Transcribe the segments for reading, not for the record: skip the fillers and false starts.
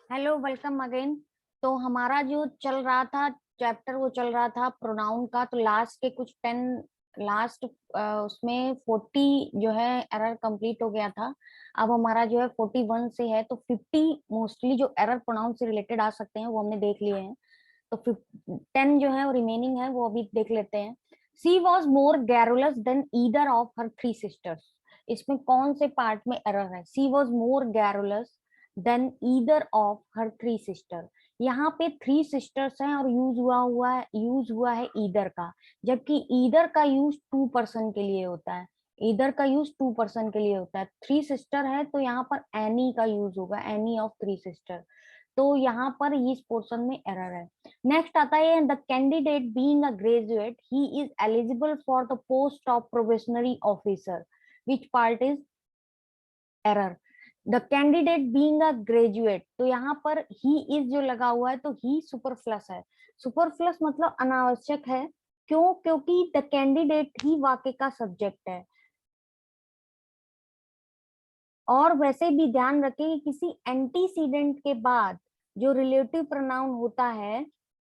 Hello, welcome again. तो हमारा जो चल रहा था चैप्टर, वो चल रहा था प्रोनाउन का। तो लास्ट के कुछ 10 लास्ट उसमें 40 जो है एरर कंप्लीट हो गया था। अब हमारा जो है 41 से है, तो 50 मोस्टली जो एरर प्रोनाउन से रिलेटेड आ सकते हैं वो हमने देख लिए हैं। तो 10 जो है वो रिमेनिंग है, वो अभी देख लेते हैं। She was more garrulous than either of her three sisters. इसमें कौन से पार्ट में एरर है? She was more garrulous than either of her three sister. यहाँ पे थ्री सिस्टर्स हैं और यूज हुआ है ईदर का, जबकि ईदर का यूज 2 पर्सन के लिए होता है। ईदर का यूज 2 पर्सन के लिए होता है। थ्री सिस्टर है तो यहाँ पर एनी का यूज होगा, एनी ऑफ थ्री सिस्टर। तो यहाँ पर इस पोर्शन में एरर है। नेक्स्ट आता है the candidate being a graduate he is eligible for the post of probationary officer. Which part is error? The candidate being a graduate, तो यहाँ पर ही इज जो लगा हुआ है तो ही सुपरफ्लस है। सुपरफ्लस मतलब अनावश्यक है। क्यों? क्योंकि द कैंडिडेट ही वाक्य का सब्जेक्ट है। और वैसे भी ध्यान रखें कि किसी एंटीसीडेंट के बाद जो रिलेटिव प्रोनाउन होता है,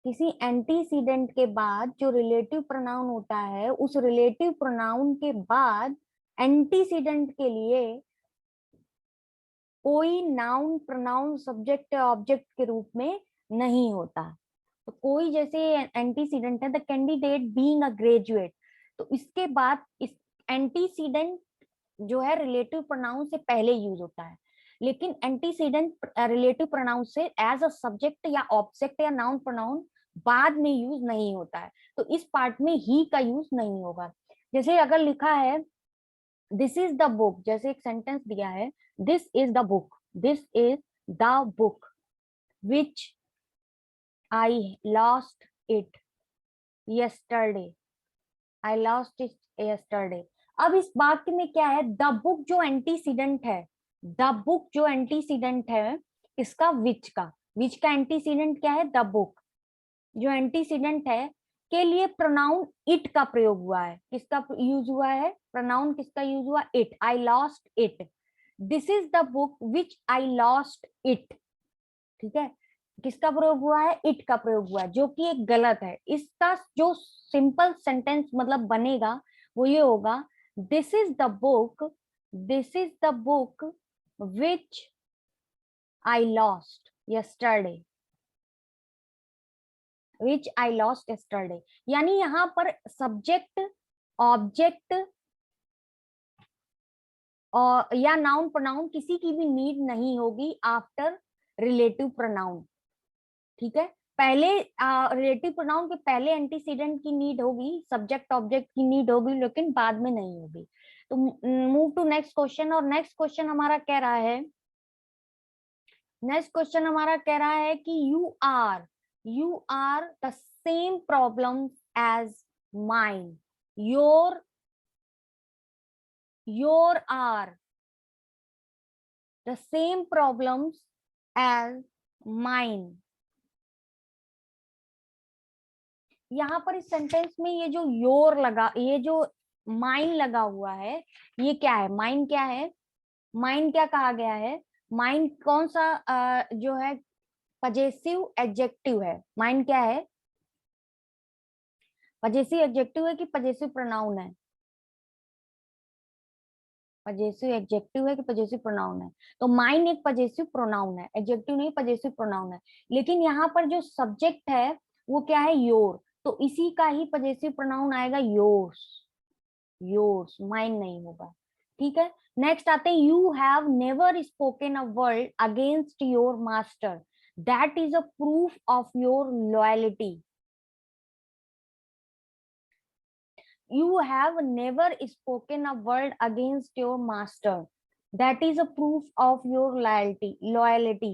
किसी एंटीसीडेंट के बाद जो रिलेटिव प्रोनाउन होता है, उस रिलेटिव प्रोनाउन के बाद एंटीसीडेंट के लिए कोई नाउन प्रोनाउन सब्जेक्ट या ऑब्जेक्ट के रूप में नहीं होता। तो कोई जैसे एंटीसीडेंट है the candidate being a graduate, तो इसके बाद इस एंटीसीडेंट जो है रिलेटिव प्रोनाउन से पहले यूज होता है। लेकिन एंटीसीडेंट रिलेटिव प्रोनाउन से एज अ सब्जेक्ट या ऑब्जेक्ट या नाउन प्रोनाउन बाद में यूज नहीं होता है। तो इस पार्ट में ही का यूज नहीं होगा। जैसे अगर लिखा है दिस इज द बुक, जैसे एक सेंटेंस दिया है this is the book, this is the book which I lost it yesterday, I lost it yesterday. अब इस वाक्य में क्या है? द बुक जो एंटीसीडेंट है, द बुक जो एंटीसीडेंट है इसका विच का एंटीसीडेंट क्या है? The book. जो एंटीसीडेंट है के लिए प्रोनाउन इट का प्रयोग हुआ है। किसका यूज हुआ है? प्रोनाउन किसका यूज हुआ? It. I lost it. This is the book which I lost it. ठीक है, किसका प्रयोग हुआ है? इट का प्रयोग हुआ है, जो कि एक गलत है। इसका जो सिंपल सेंटेंस मतलब बनेगा वो ये होगा this is the book, this is the book which I lost yesterday, which I lost yesterday. यानी यहाँ पर सब्जेक्ट, ऑब्जेक्ट और या नाउन प्रोनाउन किसी की भी नीड नहीं होगी आफ्टर रिलेटिव प्रोनाउन। ठीक है, पहले रिलेटिव प्रोनाउन के पहले एंटीसीडेंट की नीड होगी, सब्जेक्ट ऑब्जेक्ट की नीड होगी, लेकिन बाद में नहीं होगी। तो मूव टू नेक्स्ट क्वेश्चन। और नेक्स्ट क्वेश्चन हमारा कह रहा है, नेक्स्ट क्वेश्चन हमारा कह रहा है कि you are the same problem as mine. Your your are the same problems as mine. यहाँ पर इस सेंटेंस में ये जो योर लगा, ये जो माइन लगा हुआ है, ये क्या है? माइन क्या है? माइन क्या कहा गया है? माइन कौन सा जो है पजेसिव एडजेक्टिव है? माइन क्या है? पजेसिव एडजेक्टिव है कि पजेसिव प्रोनाउन है? पजेसिव एडजेक्टिव है कि पजेसिव प्रोनाउन है? तो माइन एक पजेसिव प्रोनाउन है, एडजेक्टिव नहीं, पजेसिव प्रोनाउन है। लेकिन यहाँ पर जो सब्जेक्ट है वो क्या है? योर। तो इसी का ही पजेसिव प्रोनाउन आएगा योर्स। योर्स, माइन नहीं होगा। ठीक है, नेक्स्ट आते हैं you have never spoken a word against your master, that is a proof of your loyalty. You have never spoken a word against your master. That is a proof of your loyalty.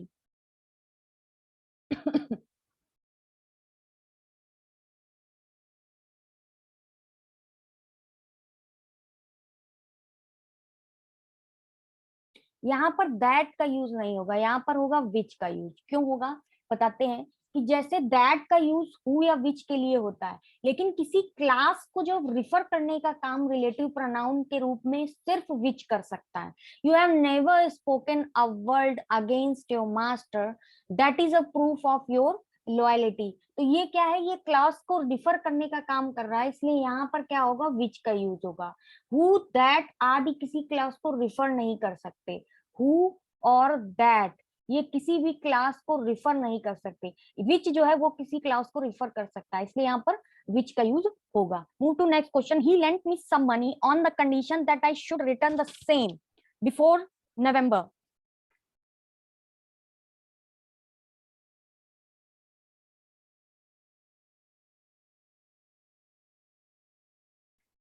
यहाँ पर that का use नहीं होगा, यहाँ पर होगा विच का use. क्यों होगा बताते हैं। कि जैसे दैट का यूज हु या विच के लिए होता है, लेकिन किसी क्लास को जो रिफर करने का काम रिलेटिव प्रोनाउन के रूप में सिर्फ विच कर सकता है। You have never spoken a word against your master, that is a proof of your loyalty. तो ये क्या है, ये क्लास को रिफर करने का काम कर रहा है, इसलिए यहाँ पर क्या होगा, विच का यूज होगा। हु दैट आदि किसी क्लास को रिफर नहीं कर सकते, हु और दैट ये किसी भी क्लास को रिफर नहीं कर सकते, विच जो है वो किसी क्लास को रिफर कर सकता है, इसलिए यहाँ पर विच का यूज होगा। Move to next question. He lent me some money on the condition that I should return the same before November.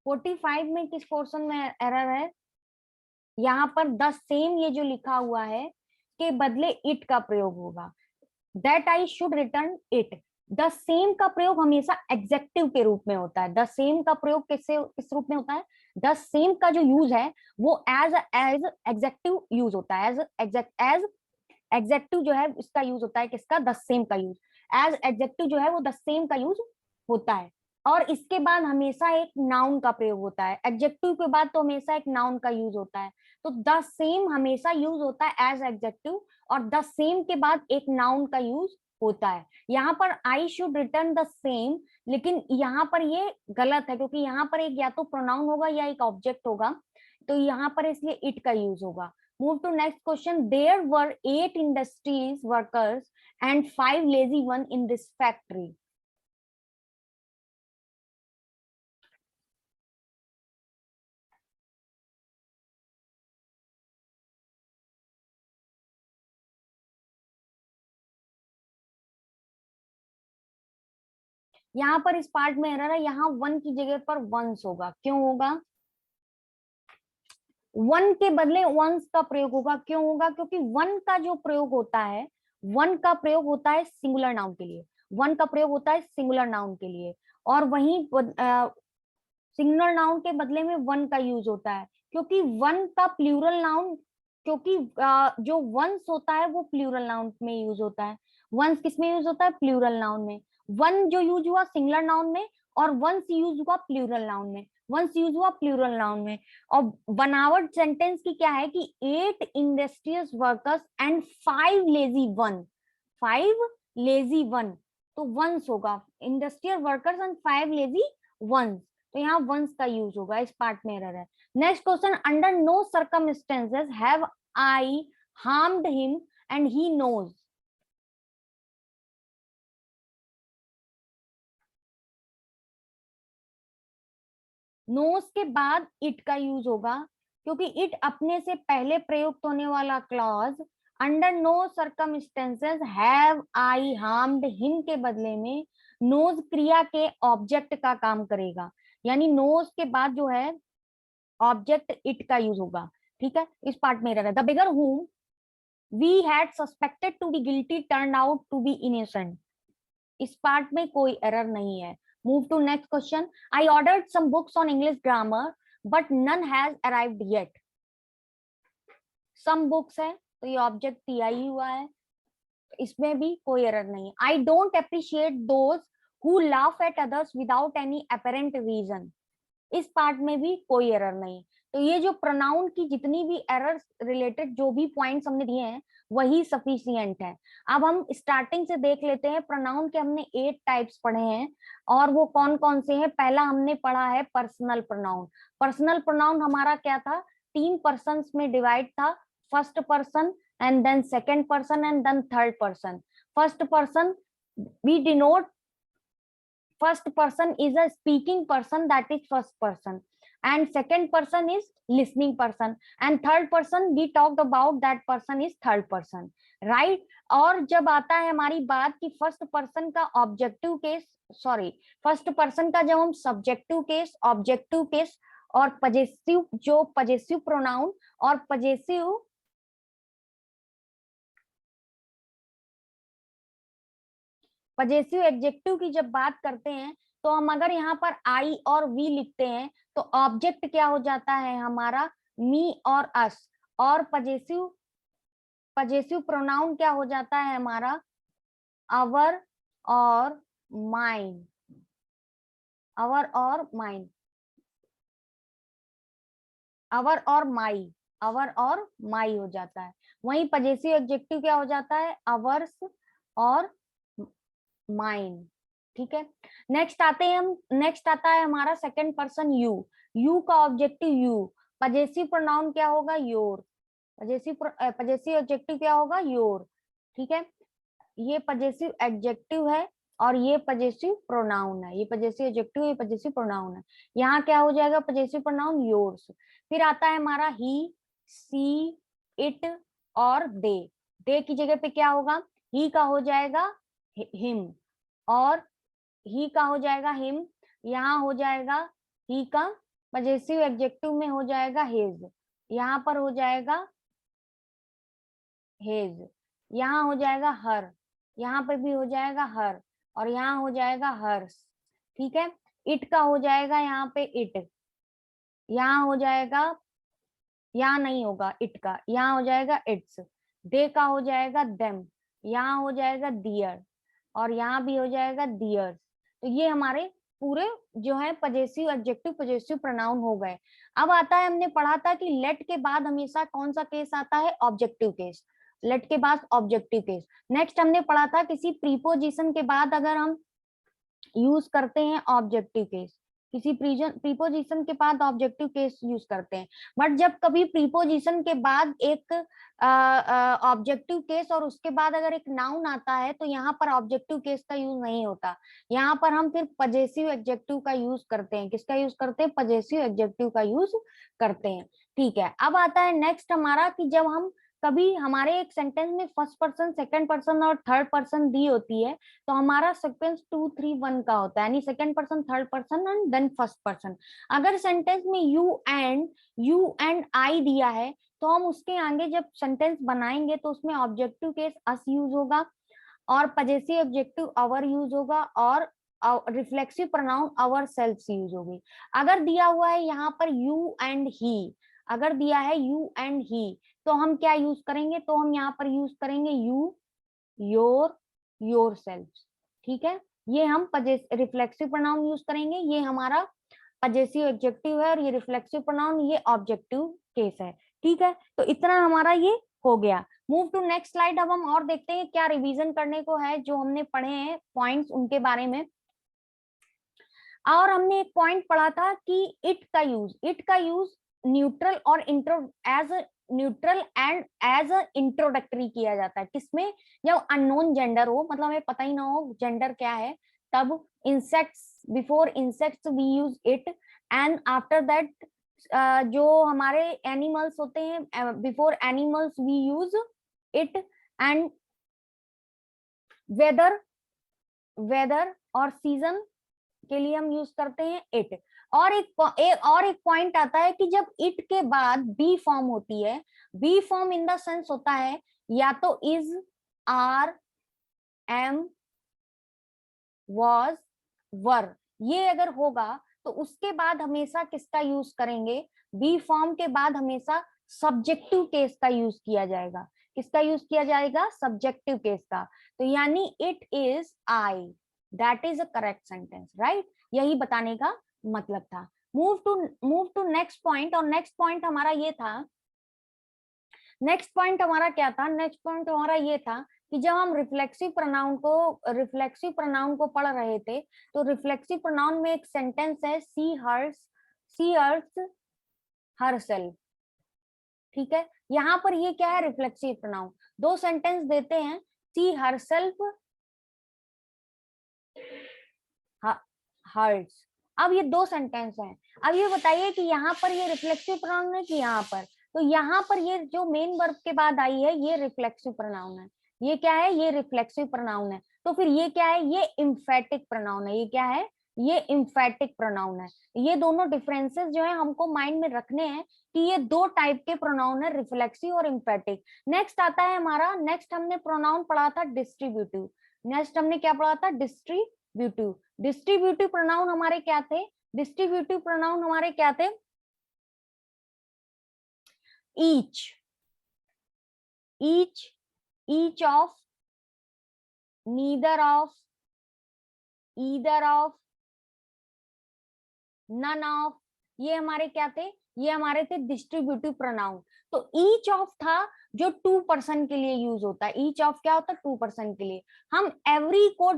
Forty five में किस पोर्शन में एरर है, यहाँ पर द सेम ये जो लिखा हुआ है के बदले इट का प्रयोग होगा। That I should return it, the same का प्रयोग हमेशा एग्जेक्टिव के रूप में होता है। द सेम का प्रयोग किस रूप में होता है, द सेम का जो यूज है वो एज एज एग्जेक्टिव यूज होता है, एज एग्जेक्टिव जो है इसका यूज होता है, किसका, द सेम का यूज, एज एग्जेक्टिव जो है वो द सेम का यूज होता है। और इसके बाद हमेशा एक नाउन का प्रयोग होता है, एडजेक्टिव के बाद तो हमेशा एक नाउन का यूज होता है। तो द सेम हमेशा यूज होता है एज एडजेक्टिव, और द सेम के बाद एक नाउन का यूज होता है। यहाँ पर आई शुड रिटर्न द सेम, लेकिन यहाँ पर ये गलत है, क्योंकि यहाँ पर एक या तो प्रोनाउन होगा या एक ऑब्जेक्ट होगा, तो यहाँ पर इसलिए इट का यूज होगा। Move to next question. There were 8 industries workers and 5 lazy one in this factory. यहाँ पर इस पार्ट में एरर है, यहाँ वन की जगह पर वंस होगा। क्यों होगा, वन के बदले वंस का प्रयोग होगा। क्यों होगा, क्योंकि वन का जो प्रयोग होता है, वन का प्रयोग होता है सिंगुलर नाउन के लिए, वन का प्रयोग होता है सिंगुलर नाउन के लिए, और वहीं सिंगुलर नाउन के बदले में वन का यूज होता है, क्योंकि वन का प्लूरल नाउन, क्योंकि जो वंस होता है वो प्लूरल नाउन में यूज होता है। वंस किस में यूज होता है, प्लूरल नाउन में। वन जो यूज हुआ सिंगुलर नाउन में, और वंस यूज हुआ प्लूरल नाउन में, वंस यूज हुआ प्लूरल नाउन में। और बनावट सेंटेंस की क्या है कि 8 industrious workers and 5 lazy one, 5 lazy one, तो वंस होगा, industrial workers and 5 lazy ones, तो यहाँ वंस का यूज होगा, इस पार्ट में एरर है। Next question. Under no circumstances have I harmed him and he knows. Knows के बाद इट का यूज होगा, क्योंकि इट अपने से पहले प्रयुक्त होने वाला clause under no circumstances have I harmed him के बदले में नोज क्रिया के ऑब्जेक्ट का काम करेगा, यानी नोज के बाद जो है ऑब्जेक्ट इट का यूज होगा। ठीक है, इस पार्ट में एरर है। The bigger whom we had suspected to be guilty turn out to be innocent, इस पार्ट में कोई एरर नहीं है। Move to next question. I ordered some books on English grammar but none has arrived yet. Some books है तो ये object TI हुआ है, इसमें भी कोई एरर नहीं। I don't appreciate those who laugh at others without any apparent reason, इस पार्ट में भी कोई एरर नहीं। तो ये जो प्रोनाउन की जितनी भी एरर रिलेटेड जो भी पॉइंट्स हमने दिए हैं वही सफिशियंट है। अब हम स्टार्टिंग से देख लेते हैं। प्रोनाउन के हमने 8 टाइप्स पढ़े हैं, और वो कौन कौन से हैं। पहला हमने पढ़ा है पर्सनल प्रोनाउन। पर्सनल प्रोनाउन हमारा क्या था, 3 पर्सन्स में डिवाइड था, first person and then second person and then third person. First person we denote first person is a speaking person, that is first person, and second person is listening person, and third person we talked about, that person is third person, right। और जब आता है हमारी बात की first person का objective case, sorry, first person का जब हम सब्जेक्टिव केस, ऑब्जेक्टिव केस और पजेसिव, जो पजेसिव प्रोनाउन और पजेसिव एडजेक्टिव की जब बात करते हैं, तो हम अगर यहाँ पर आई और वी लिखते हैं तो ऑब्जेक्ट क्या हो जाता है हमारा, मी और अस, और पजेसिव प्रोनाउन क्या हो जाता है हमारा, अवर और माइन, आवर और माइन, आवर और माई, आवर और माई हो जाता है। वहीं पजेसिव एडजेक्टिव क्या हो जाता है, आवर्स और माइन। ठीक है, नेक्स्ट आते हैं हम, नेक्स्ट आता है हमारा सेकंड पर्सन यू। यू का ऑब्जेक्टिव यू, पजेसिव प्रोनाउन क्या होगा, योर। पजेसिव एडजेक्टिव क्या होगा, योर। ठीक है, ये पजेसिव एडजेक्टिव है और ये पजेसिव प्रोनाउन है। ये पजेसिव एडजेक्टिव, ये पजेसिव प्रोनाउन है। यहाँ क्या हो जाएगा, पजेसिव प्रोनाउन योर्स। फिर आता है हमारा ही, सी, इट और दे। दे की जगह पे क्या होगा, ही का हो जाएगा हिम, और ही का हो जाएगा हिम। यहाँ हो जाएगा ही का पजेसिव एडजेक्टिव में हो जाएगा हिज, यहाँ पर हो जाएगा हेज, यहाँ हो जाएगा हर, यहाँ पे भी हो जाएगा हर, और यहाँ हो जाएगा हर्स। ठीक है, इट का हो जाएगा यहाँ पे इट, यहाँ हो जाएगा, यहाँ नहीं होगा इट का, यहाँ हो जाएगा इट्स। दे का हो जाएगा देम, यहाँ हो जाएगा दियर, और यहाँ भी हो जाएगा दियर्स। तो ये हमारे पूरे जो है पजेसिव एडजेक्टिव पजेसिव प्रोनाउन हो गए। अब आता है, हमने पढ़ा था कि लेट के बाद हमेशा कौन सा केस आता है, ऑब्जेक्टिव केस। लेट के बाद ऑब्जेक्टिव केस। नेक्स्ट हमने पढ़ा था किसी प्रीपोजिशन के बाद अगर हम यूज करते हैं ऑब्जेक्टिव केस, किसी प्रीपोजिशन के बाद ऑब्जेक्टिव केस यूज करते हैं। बट जब कभी प्रीपोजिशन के बाद एक ऑब्जेक्टिव केस और उसके बाद अगर एक नाउन आता है तो यहाँ पर ऑब्जेक्टिव केस का यूज नहीं होता। यहाँ पर हम फिर पजेसिव एडजेक्टिव का यूज करते हैं। किसका यूज करते हैं, पजेसिव एडजेक्टिव का यूज करते हैं। ठीक है, अब आता है नेक्स्ट हमारा कि जब हम कभी हमारे एक सेंटेंस में फर्स्ट पर्सन, सेकंड पर्सन और थर्ड पर्सन दी होती है, तो हमारा सीक्वेंस 2 3 1 का होता है, यानी second person, third person and then first person. अगर सेंटेंस में यू एंड आई दिया है तो हम उसके आगे जब सेंटेंस बनाएंगे तो उसमें ऑब्जेक्टिव केस अस यूज होगा और पजेसिव ऑब्जेक्टिव आवर यूज होगा और reflexive pronoun our self use होगी। अगर दिया हुआ है यहाँ पर यू एंड ही, अगर दिया है यू एंड ही, तो हम क्या यूज करेंगे, तो हम यहाँ पर यूज करेंगे यू, योर, योरसेल्फ। ठीक है, ये हम रिफ्लेक्सिव प्रोनाउन यूज करेंगे। ये हमारा पजेसिव एडजेक्टिव है और ये रिफ्लेक्सिव प्रोनाउन, ये ऑब्जेक्टिव केस है। ठीक है, तो इतना हमारा ये हो गया। Move to next slide. अब हम और देखते हैं क्या रिवीजन करने को है, जो हमने पढ़े हैं पॉइंट्स उनके बारे में। और हमने एक पॉइंट पढ़ा था कि इट का यूज न्यूट्रल और intro as neutral and as a introductory किया जाता है। किसमें, जब अननोन जेंडर हो, मतलब हमें पता ही ना हो जेंडर क्या है, तब insects, before insects we use it, and after that जो हमारे एनिमल्स होते हैं, before animals we use it, and weather, weather और सीजन के लिए हम यूज करते हैं इट। और एक पॉइंट आता है कि जब इट के बाद बी फॉर्म होती है, be form in the sense होता है या तो is, are, am, was, were, ये अगर होगा तो उसके बाद हमेशा किसका यूज करेंगे, बी फॉर्म के बाद हमेशा सब्जेक्टिव केस का यूज किया जाएगा। किसका यूज किया जाएगा, सब्जेक्टिव केस का। तो यानी it is I, that is a correct sentence, right. यही बताने का मतलब था। Move to next point. और नेक्स्ट पॉइंट हमारा ये था, नेक्स्ट पॉइंट हमारा क्या था, नेक्स्ट पॉइंट हमारा ये था कि जब हम रिफ्लेक्सिव प्रोनाउन को पढ़ रहे थे, तो रिफ्लेक्सिव प्रोनाउन में एक सेंटेंस है सी हर्स हरसेल्फ। ठीक है, यहाँ पर ये क्या है, रिफ्लेक्सिव प्रोनाउन। दो सेंटेंस देते हैं, सी हरसेल्फ हर्ट्स। अब ये दो सेंटेंस हैं। अब ये बताइए कि यहाँ पर ये रिफ्लेक्सिव प्रोनाउन है कि यहाँ पर, तो यहाँ पर ये जो मेन वर्ब के बाद आई है ये रिफ्लेक्सिव प्रोनाउन है। ये क्या है, ये रिफ्लेक्सिव प्रोनाउन है। तो फिर ये क्या है, ये इम्फेटिक प्रोनाउन है। ये क्या है, ये इम्फेटिक प्रोनाउन है। ये दोनों डिफरेंसेस जो है हमको माइंड में रखने हैं कि ये दो टाइप के प्रोनाउन है, रिफ्लेक्सिव और इम्फेटिक। नेक्स्ट आता है हमारा, नेक्स्ट हमने प्रोनाउन पढ़ा था डिस्ट्रीब्यूटिव। नेक्स्ट हमने क्या पढ़ा था, डिस्ट्रीब्यूटिव। डिस्ट्रीब्यूटिव प्रोनाउन हमारे क्या थे, डिस्ट्रीब्यूटिव प्रोनाउन हमारे क्या थे, each, each, each of, neither of, either of, none of, ये हमारे क्या थे, ये हमारे थे डिस्ट्रीब्यूटिव प्रोनाउन। तो ईच ऑफ था जो 2 पर्सन के लिए यूज होता है। ईच ऑफ क्या होता है, 2 पर्सन के लिए। हम एवरी को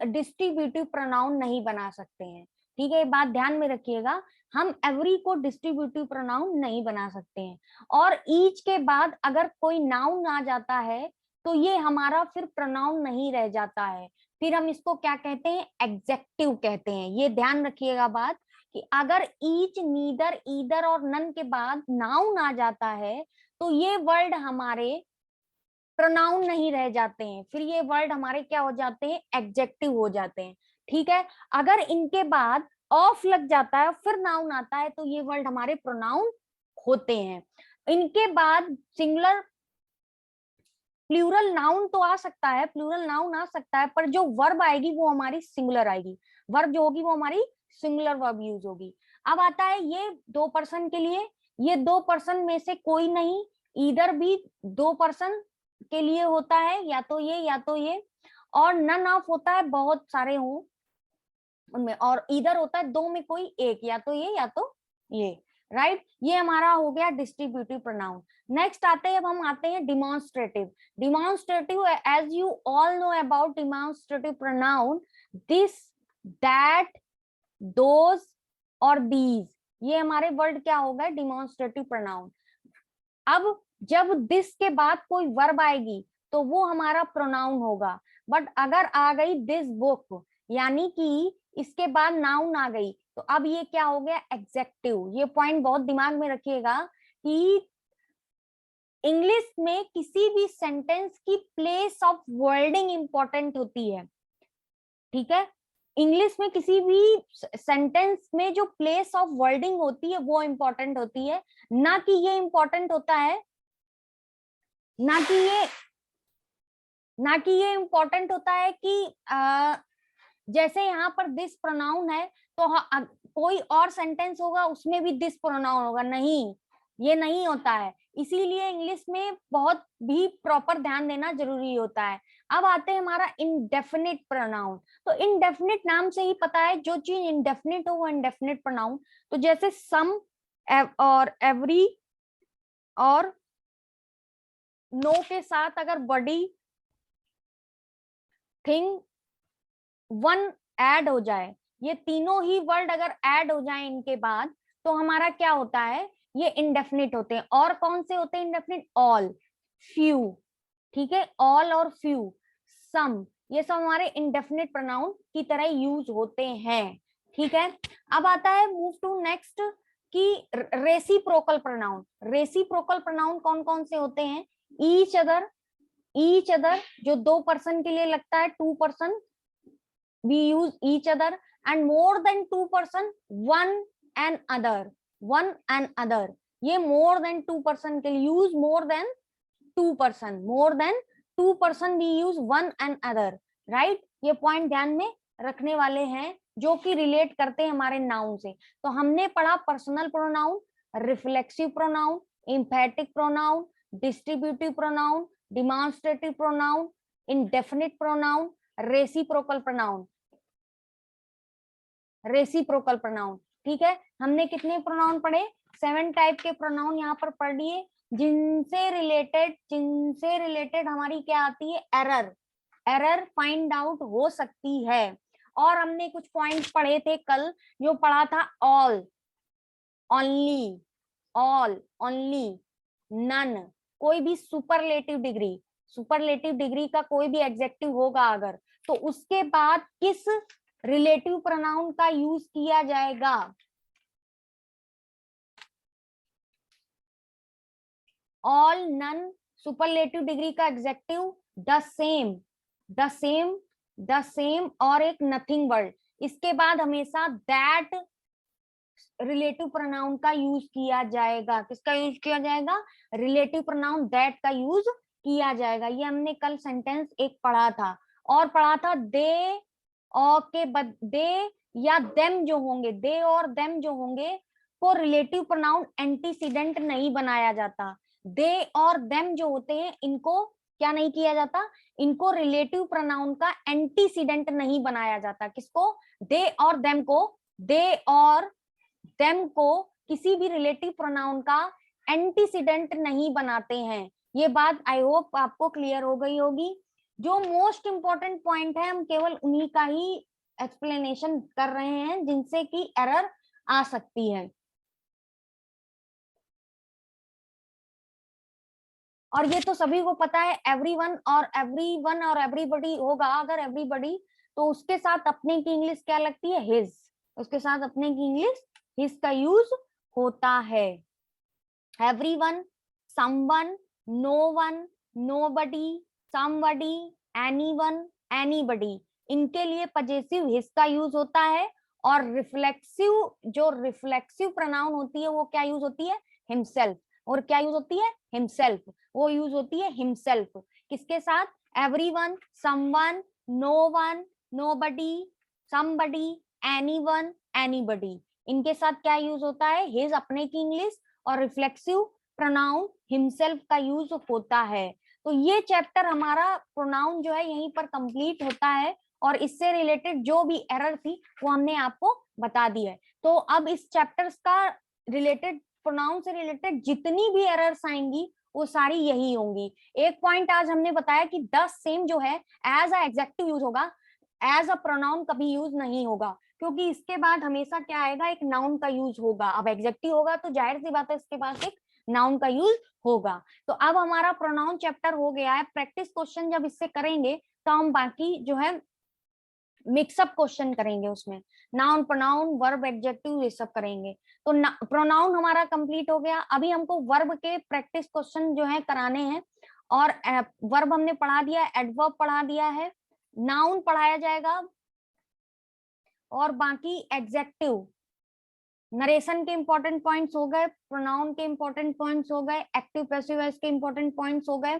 डिस्ट्रीब्यूटिव प्रोनाउन नहीं बना सकते हैं, ठीक है, ये बात ध्यान में रखिएगा। हम एवरी को डिस्ट्रीब्यूटिव प्रोनाउन नहीं बना सकते हैं। और ईच के बाद अगर कोई नाउन आ जाता है तो ये हमारा फिर प्रोनाउन नहीं रह जाता है, फिर हम इसको क्या कहते हैं, एग्जेक्टिव कहते हैं। ये ध्यान रखिएगा बात कि अगर ईच, नीदर, ईदर और नन के बाद नाउन आ जाता है तो ये वर्ड हमारे प्रोनाउन नहीं रह जाते हैं, फिर ये वर्ड हमारे क्या हो जाते हैं, एडजेक्टिव हो जाते हैं, ठीक है। अगर इनके बाद ऑफ लग जाता है फिर नाउन आता है तो ये वर्ड हमारे प्रोनाउन होते हैं। इनके बाद सिंगुलर प्लूरल नाउन तो आ सकता है, प्लूरल नाउन आ सकता है, पर जो वर्ब आएगी वो हमारी सिंगुलर आएगी, वर्ब जो होगी वो हमारी सिंगुलर वर्ब यूज होगी। अब आता है ये 2 पर्सन के लिए, ये 2 पर्सन में से कोई नहीं, इधर भी 2 पर्सन के लिए होता है, या तो ये या तो ये, और नन ऑफ होता है बहुत सारे हों उनमें, और इधर होता है 2 में कोई एक, या तो ये या तो ये, राइट। ये हमारा हो गया डिस्ट्रीब्यूटिव प्रोनाउन। नेक्स्ट आते हैं, अब हम आते हैं demonstrative. Demonstrative, as you all know about demonstrative pronoun, this, that, those और दीज, ये हमारे वर्ड क्या होगा, डिमॉन्स्ट्रेटिव प्रोनाउन। अब जब दिस के बाद कोई वर्ब आएगी तो वो हमारा प्रोनाउन होगा, बट अगर आ गई दिस बुक, यानी कि इसके बाद नाउन आ गई, तो अब ये क्या हो गया, एग्जेक्टिव। ये पॉइंट बहुत दिमाग में रखिएगा कि इंग्लिश में किसी भी सेंटेंस की प्लेस ऑफ वर्डिंग इंपॉर्टेंट होती है, ठीक है। इंग्लिश में किसी भी सेंटेंस में जो प्लेस ऑफ वर्डिंग होती है वो इंपॉर्टेंट होती है, ना कि ये इंपॉर्टेंट होता है, ना कि ये इंपॉर्टेंट होता है कि जैसे यहाँ पर दिस प्रोनाउन है तो कोई और सेंटेंस होगा उसमें भी दिस प्रोनाउन होगा, नहीं, ये नहीं होता है। इसीलिए इंग्लिश में बहुत भी प्रॉपर ध्यान देना जरूरी होता है। अब आते हैं हमारा इंडेफिनिट प्रोनाउन। तो इंडेफिनिट नाम से ही पता है जो चीज इंडेफिनिट हो वो इंडेफिनिट प्रोनाउन। तो जैसे सम और एवरी और नो के साथ अगर बॉडी, थिंग, वन ऐड हो जाए, ये तीनों ही वर्ड अगर ऐड हो जाए इनके बाद, तो हमारा क्या होता है, ये इंडेफिनिट होते हैं। और कौन से होते हैं इंडेफिनिट, ऑल, फ्यू, ठीक है, ऑल और फ्यू, सम, ये सब हमारे इंडेफिनिट प्रोनाउन की तरह यूज होते हैं, ठीक है। अब आता है मूव टू नेक्स्ट कि रेसिप्रोकल प्रोनाउन। रेसिप्रोकल प्रोनाउन कौन कौन से होते हैं, ईच अदर, ईच अदर जो 2 पर्सन के लिए लगता है, 2 person we use each other, and more than 2 person, one and other, one and other, ये more than 2 person के लिए use more than 2 person, more than 2 person we use one and other, right। ये point ध्यान में रखने वाले हैं जो कि रिलेट करते हैं हमारे नाउन से। तो हमने पढ़ा personal pronoun, reflexive pronoun, एम्फैटिक pronoun, distributive pronoun, demonstrative pronoun, indefinite pronoun, reciprocal pronoun, reciprocal pronoun, ठीक है। हमने कितने प्रोनाउन पढ़े, 7 टाइप के प्रोनाउन यहाँ पर पढ़ लिए, जिनसे रिलेटेड हमारी क्या आती है, एरर, एरर फाइंड आउट हो सकती है। और हमने कुछ पॉइंट्स पढ़े थे कल, जो पढ़ा था all, only, all, only, none, कोई भी सुपरलेटिव डिग्री का कोई भी एडजेक्टिव होगा अगर, तो उसके बाद किस रिलेटिव प्रोनाउन का यूज किया जाएगा, ऑल, नन, सुपरलेटिव डिग्री का adjective the same, the same, the same और एक नथिंग वर्ड। इसके बाद हमेशा दैट रिलेटिव प्रोनाउन का यूज किया जाएगा। किसका यूज किया जाएगा, रिलेटिव प्रोनाउन दैट का यूज किया जाएगा। ये हमने कल सेंटेंस एक पढ़ा था, और पढ़ा था दे और के दे या देम जो होंगे, दे और देम जो होंगे को रिलेटिव प्रोनाउन एंटीसीडेंट नहीं बनाया जाता। दे और देम जो होते हैं इनको क्या नहीं किया जाता, इनको रिलेटिव प्रोनाउन का एंटीसीडेंट नहीं बनाया जाता। किसको, दे और देम को, दे और देम को किसी भी रिलेटिव प्रोनाउन का एंटीसीडेंट नहीं बनाते हैं। ये बात आई होप आपको क्लियर हो गई होगी। जो मोस्ट इंपॉर्टेंट पॉइंट है हम केवल उन्हीं का ही एक्सप्लेनेशन कर रहे हैं जिनसे कि एरर आ सकती है। और ये तो सभी को पता है, एवरीवन और एवरीबॉडी होगा। अगर एवरीबॉडी तो उसके साथ अपने की इंग्लिश क्या लगती है, हिज। उसके साथ अपने की इंग्लिश हिज का यूज होता है। Everyone, someone, known, nobody, somebody, anyone, anybody, इनके लिए पजेसिव हिज का यूज होता है। और रिफ्लेक्सिव, जो रिफ्लेक्सिव प्रोनाउन होती है वो क्या यूज होती है, हिमसेल्फ। और क्या यूज होती है, हिमसेल्फ, वो यूज होती है हिमसेल्फ। किसके साथ, everyone, someone, known, nobody, somebody, anyone, anybody, इनके साथ क्या यूज होता है, हिज अपने की इंग्लिश, और रिफ्लेक्सिव प्रोनाउन हिमसेल्फ का यूज होता है। तो ये चैप्टर हमारा प्रोनाउन जो है यहीं पर कंप्लीट होता है। और इससे रिलेटेड जो भी एरर थी वो हमने आपको बता दी है। तो अब इस चैप्टर्स का रिलेटेड, प्रोनाउन से रिलेटेड जितनी भी एरर्स आएंगी वो सारी यही होंगी। एक पॉइंट आज हमने बताया कि द सेम जो है एज अ एग्जेक्टिव यूज होगा, एज अ प्रोनाउन कभी यूज नहीं होगा, क्योंकि इसके बाद हमेशा क्या आएगा, एक नाउन का यूज होगा। अब एग्जेक्टिव होगा तो जाहिर सी बात है इसके पास एक नाउन का यूज होगा। तो अब हमारा प्रोनाउन चैप्टर हो गया है। प्रैक्टिस क्वेश्चन जब इससे करेंगे तो हम बाकी जो है मिक्सअप क्वेश्चन करेंगे, उसमें नाउन, प्रोनाउन, वर्ब, एडजेक्टिव ये सब करेंगे। तो प्रोनाउन हमारा कंप्लीट हो गया। अभी हमको वर्ब के प्रैक्टिस क्वेश्चन जो है कराने हैं। और वर्ब हमने पढ़ा दिया, एडवर्ब पढ़ा दिया है, नाउन पढ़ाया जाएगा, और बाकी एडजेक्टिव, नरेशन के इंपॉर्टेंट पॉइंट्स हो गए, प्रोनाउन के इंपॉर्टेंट पॉइंट्स हो गए, एक्टिव पैसिव वॉइस के इंपॉर्टेंट पॉइंट्स हो गए।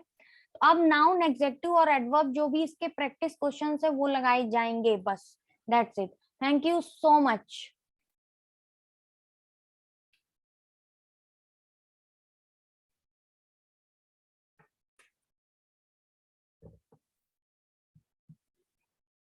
तो अब नाउन, एडजेक्टिव और एडवर्ब जो भी इसके प्रैक्टिस क्वेश्चंस है वो लगाए जाएंगे, बस that's it. Thank you so much.